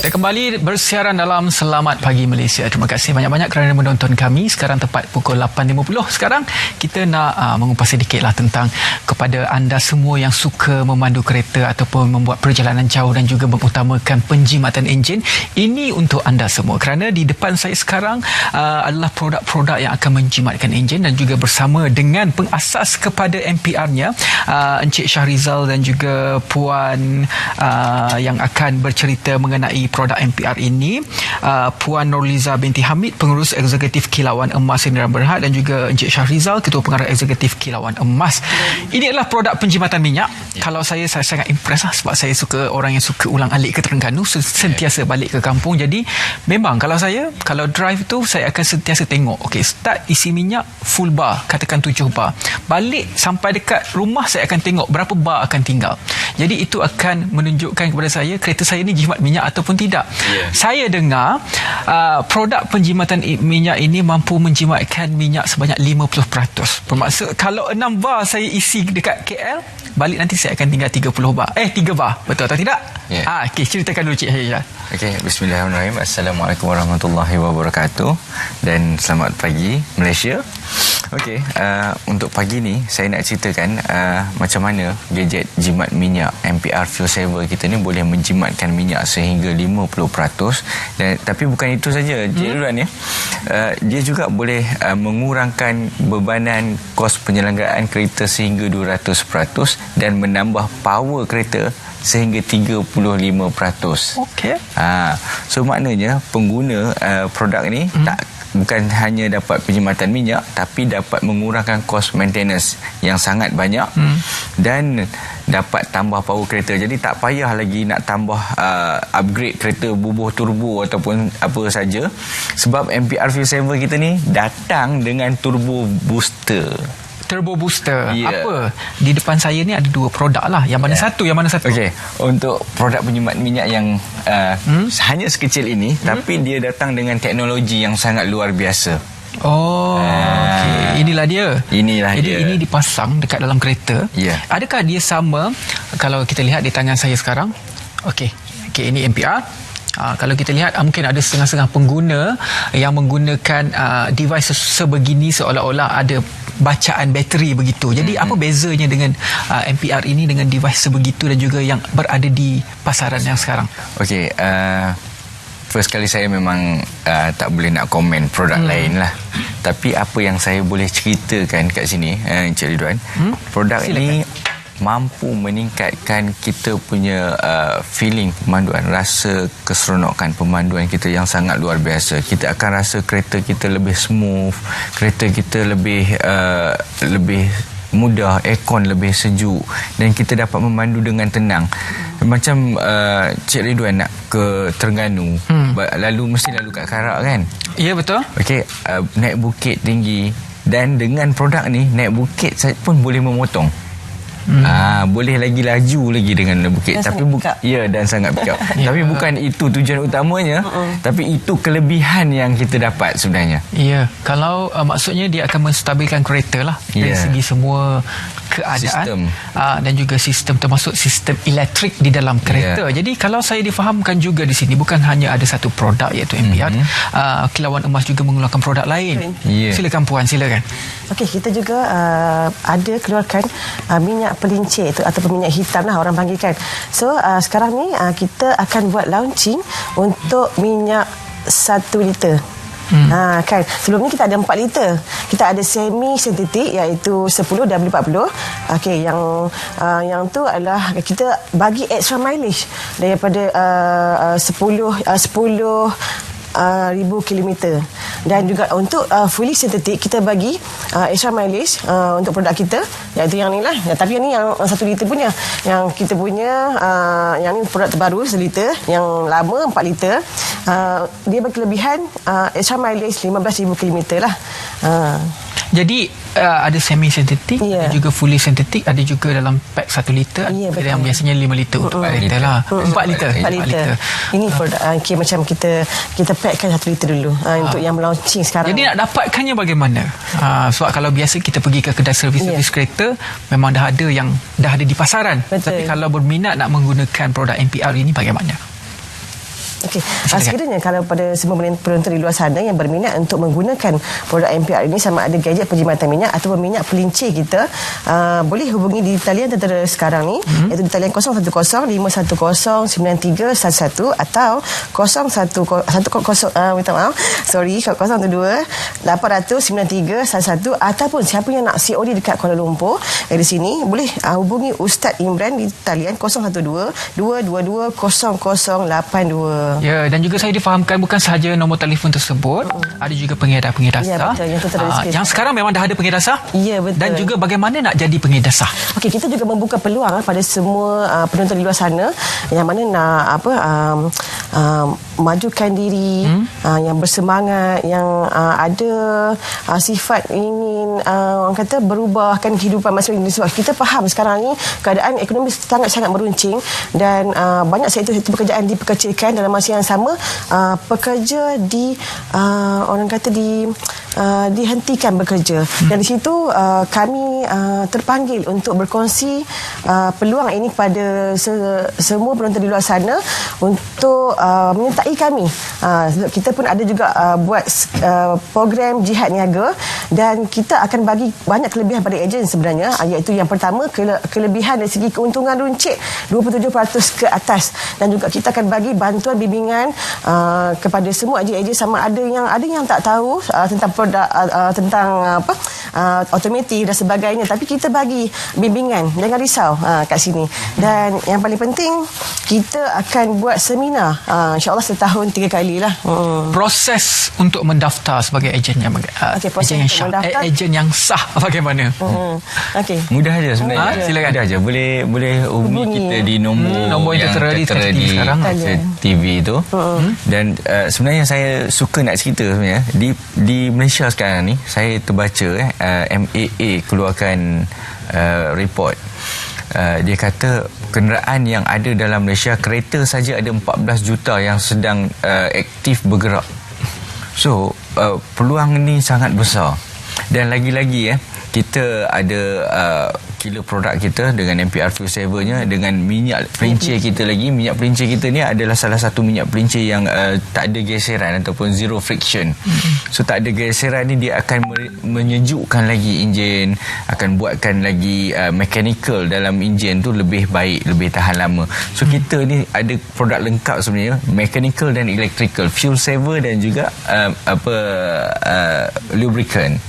Kita kembali bersiaran dalam Selamat Pagi Malaysia. Terima kasih banyak-banyak kerana menonton kami. Sekarang tepat pukul 8.50. Sekarang kita nak mengupas sedikitlah tentang kepada anda semua yang suka memandu kereta ataupun membuat perjalanan jauh dan juga mengutamakan penjimatan enjin. Ini untuk anda semua kerana di depan saya sekarang adalah produk-produk yang akan menjimatkan enjin dan juga bersama dengan pengasas kepada MPR-nya Encik Shahrizal dan juga Puan yang akan bercerita mengenai produk MPR ini, Puan Nurliza binti Hamid, pengurus eksekutif Kilauan Emas Sdn Bhd, dan juga Encik Shahrizal, ketua pengarah eksekutif Kilauan Emas. Ini adalah produk penjimatan minyak. Kalau saya sangat impress sebab saya suka orang yang suka ulang-alik ke Terengganu, sentiasa balik ke kampung. Jadi memang kalau drive tu saya akan sentiasa tengok, okey, start isi minyak full bar, katakan 7 bar, balik sampai dekat rumah saya akan tengok berapa bar akan tinggal. Jadi itu akan menunjukkan kepada saya kereta saya ni jimat minyak ataupun tidak. Saya dengar produk penjimatan minyak ini mampu menjimatkan minyak sebanyak 50%. Bermaksud kalau 6 bar saya isi dekat KL, balik nanti saya akan tinggal 3 bar. Betul atau tidak? Okey, ceritakan dulu Cik Haizal. Okey, bismillahirrahmanirrahim. Assalamualaikum warahmatullahi wabarakatuh dan selamat pagi Malaysia. Okey, untuk pagi ni saya nak ceritakan macam mana gadget jimat minyak MPR Fuel Saver kita ni boleh menjimatkan minyak sehingga 50%. Dan tapi bukan itu saja, Cik Ridwan ya. Dia juga boleh mengurangkan bebanan kos penyelenggaraan kereta sehingga 200% dan menambah power kereta sehingga 35%. Okey. So maknanya pengguna produk ni bukan hanya dapat penjimatan minyak tapi dapat mengurangkan kos maintenance yang sangat banyak dan dapat tambah power kereta. Jadi tak payah lagi nak tambah upgrade kereta bubuh turbo ataupun apa saja, sebab MPR Fuel Saver kita ni datang dengan turbo booster. Turbo booster. Apa? Di depan saya ni ada 2 produk lah. Yang mana satu? Okey. Untuk produk penjimat minyak yang hanya sekecil ini, tapi dia datang dengan teknologi yang sangat luar biasa. Okey. Inilah dia. Jadi ini dipasang dekat dalam kereta. Adakah dia sama kalau kita lihat di tangan saya sekarang? Okey, ini MPR. Kalau kita lihat mungkin ada setengah-setengah pengguna yang menggunakan device sebegini seolah-olah ada bacaan bateri begitu. Jadi apa bezanya dengan MPR ini dengan device sebegitu dan juga yang berada di pasaran yang sekarang? Okey, first kali saya memang tak boleh nak komen produk lain lah. Tapi apa yang saya boleh ceritakan kat sini, Encik Ridwan, produk ini mampu meningkatkan kita punya feeling pemanduan, rasa keseronokan pemanduan kita yang sangat luar biasa. Kita akan rasa kereta kita lebih smooth, kereta kita lebih mudah, aircon lebih sejuk dan kita dapat memandu dengan tenang. Macam Cik Ridwan nak ke Terengganu, lalu kat Karak kan? Ya, betul. Okey, naik bukit tinggi, dan dengan produk ni naik bukit pun boleh memotong. Boleh lagi laju lagi dengan bukit, dan tapi dan sangat pick up. Tapi bukan itu tujuan utamanya, tapi itu kelebihan yang kita dapat sebenarnya. Kalau maksudnya dia akan menstabilkan kereta lah dari segi semua keadaan dan juga sistem, termasuk sistem elektrik di dalam kereta. Jadi kalau saya difahamkan juga di sini bukan hanya ada satu produk iaitu MPR, Kilauan Emas juga mengeluarkan produk lain. Silakan Puan, silakan. Okey, kita juga ada keluarkan minyak pelincir itu ataupun minyak hitam lah orang panggilkan. So sekarang ni kita akan buat launching untuk minyak 1 liter. Kan sebelum ni kita ada 4 liter. Kita ada semi sintetik iaitu 10 W40. Okey, yang tu adalah kita bagi extra mileage daripada 10,000 kilometer. Dan juga untuk fully sintetik kita bagi extra mileage untuk produk kita, iaitu yang ni lah. Tapi yang ni yang 1 liter punya, yang kita punya yang ni produk terbaru 1 liter, yang lama 4 liter. Dia berkelebihan extra mileage 15,000 kilometer lah. Jadi ada semi sintetik, ada juga fully sintetik, ada juga dalam pack 1 liter, yang biasanya 5 liter untuk 4 liter lah. 4 liter. Ini produk macam kita packkan 1 liter dulu untuk yang launching sekarang. Jadi nak dapatkannya bagaimana? Sebab kalau biasa kita pergi ke kedai servis kereta, memang dah ada di pasaran. Tapi kalau berminat nak menggunakan produk MPR ini, bagaimana? Okey, sekiranya kalau pada semua penonton di luar sana yang berminat untuk menggunakan produk MPR ini, sama ada gadget penjimatan minyak atau minyak pelincir kita, boleh hubungi di talian tentera sekarang ni, iaitu di talian 010 510 9311 atau 012 800 9311 ataupun siapa yang nak COD dekat Kuala Lumpur di sini, boleh hubungi Ustaz Imran di talian 012 222 0082. Ya, dan juga saya difahamkan bukan sahaja nombor telefon tersebut, ada juga pengedar-pengedar Ya, sah. betul, Yang sekarang memang dah ada pengedar sah. Ya, betul. Dan juga bagaimana nak jadi pengedar sah. Okey, kita juga membuka peluang pada semua penonton di luar sana yang mana nak majukan diri, yang bersemangat, yang ada sifat ingin orang kata berubahkan kehidupan masing-masing. Sebab kita faham sekarang ni keadaan ekonomi sangat-sangat meruncing dan banyak sektor-sektor pekerjaan diperkecilkan. Dalam masa yang sama, pekerja orang kata dihentikan bekerja. Dan di situ kami terpanggil untuk berkongsi peluang ini kepada semua penonton di luar sana untuk menyertai kami. Kita pun ada juga buat program jihad niaga, dan kita akan bagi banyak kelebihan pada ejen sebenarnya, iaitu yang pertama kelebihan dari segi keuntungan runcit 27% ke atas, dan juga kita akan bagi bantuan bimbingan kepada semua ejen-ejen, sama ada yang tak tahu tentang produk tentang automatik dan sebagainya, tapi kita bagi bimbingan, jangan risau kat sini. Dan yang paling penting, kita akan buat seminar insya-Allah setahun 3 kali lah. Proses untuk mendaftar sebagai ejen yang ejen yang sah, ejen yang sah bagaimana? Okey. Mudah aja sebenarnya. Silakan. Mudah aja. Boleh hubungi kita di nombor yang yang tertera di sekarang TV itu. Dan sebenarnya saya suka nak cerita sebenarnya di Malaysia sekarang ni, saya terbaca MAA keluarkan report. Dia kata kenderaan yang ada dalam Malaysia, kereta saja ada 14 juta yang sedang aktif bergerak. So peluang ni sangat besar. Dan lagi-lagi kita ada killer produk kita dengan MPR Q7-nya, dengan minyak pelincir kita lagi. Minyak pelincir kita ni adalah salah satu minyak pelincir yang tak ada geseran ataupun zero friction. So tak ada geseran ni, dia akan menyejukkan lagi enjin, akan buatkan lagi mechanical dalam enjin tu lebih baik, lebih tahan lama. So kita ni ada produk lengkap sebenarnya, mechanical dan electrical, fuel saver dan juga lubricant.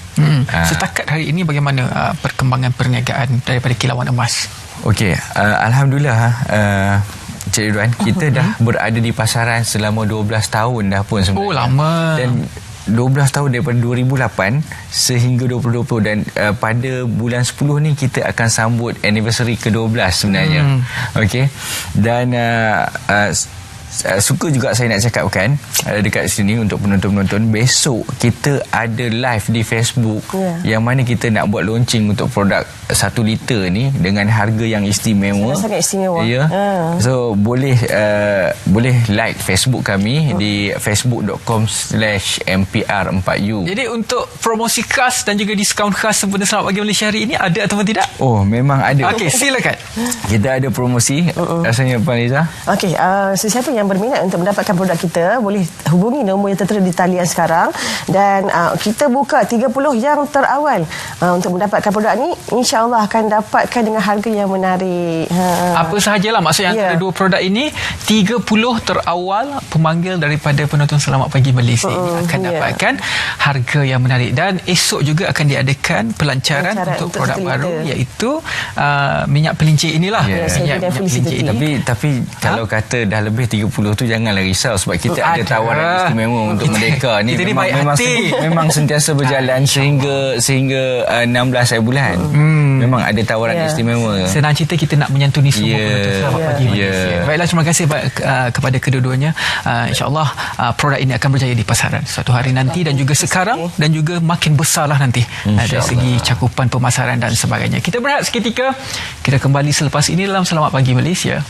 Setakat hari ini bagaimana perkembangan perniagaan daripada kilauan emas? Okey, alhamdulillah Cik Ridwan, kita dah berada di pasaran selama 12 tahun dah pun sebenarnya. Oh, lama. Dan 12 tahun daripada 2008 sehingga 2020, dan pada bulan 10 ni kita akan sambut anniversary ke-12 sebenarnya. Okey. Dan suka juga saya nak cakapkan dekat sini untuk penonton-penonton, besok kita ada live di Facebook yang mana kita nak buat launching untuk produk 1 liter ni dengan harga yang istimewa. Sangat istimewa. Ya. So boleh like Facebook kami di facebook.com/mpr4u. Jadi untuk promosi khas dan juga diskaun khas sempena Selamat Pagi Malaysia hari ini ada ataupun tidak? Oh, memang ada. Okey, silakan. Kita ada promosi. Rasanya Puan Liza. Okey, sesiapa yang berminat untuk mendapatkan produk kita, boleh hubungi nombor yang tertera di talian sekarang, dan kita buka 30 yang terawal untuk mendapatkan produk ni, insya-Allah akan dapatkan dengan harga yang menarik. Apa sahajalah maksud yang ada 2 produk ini, 30 terawal pemanggil daripada penonton Selamat Pagi Malaysia ini akan dapatkan harga yang menarik. Dan esok juga akan diadakan pelancaran untuk produk baru, iaitu minyak pelincir inilah. Minyak pelincir. Tapi kalau kata dah lebih 30 tu janganlah risau, sebab kita ada tawaran istimewa untuk Merdeka ni. Memang sentiasa berjalan sehingga 16 hari bulan. Memang ada tawaran istimewa. Senang cerita, kita nak menyantuni semua penonton Selamat Pagi Malaysia. Baiklah, terima kasih kepada kedua-duanya. InsyaAllah produk ini akan berjaya di pasaran suatu hari nanti, dan juga sekarang, dan juga makin besarlah nanti dari segi cakupan pemasaran dan sebagainya. Kita berehat seketika, kita kembali selepas ini dalam Selamat Pagi Malaysia.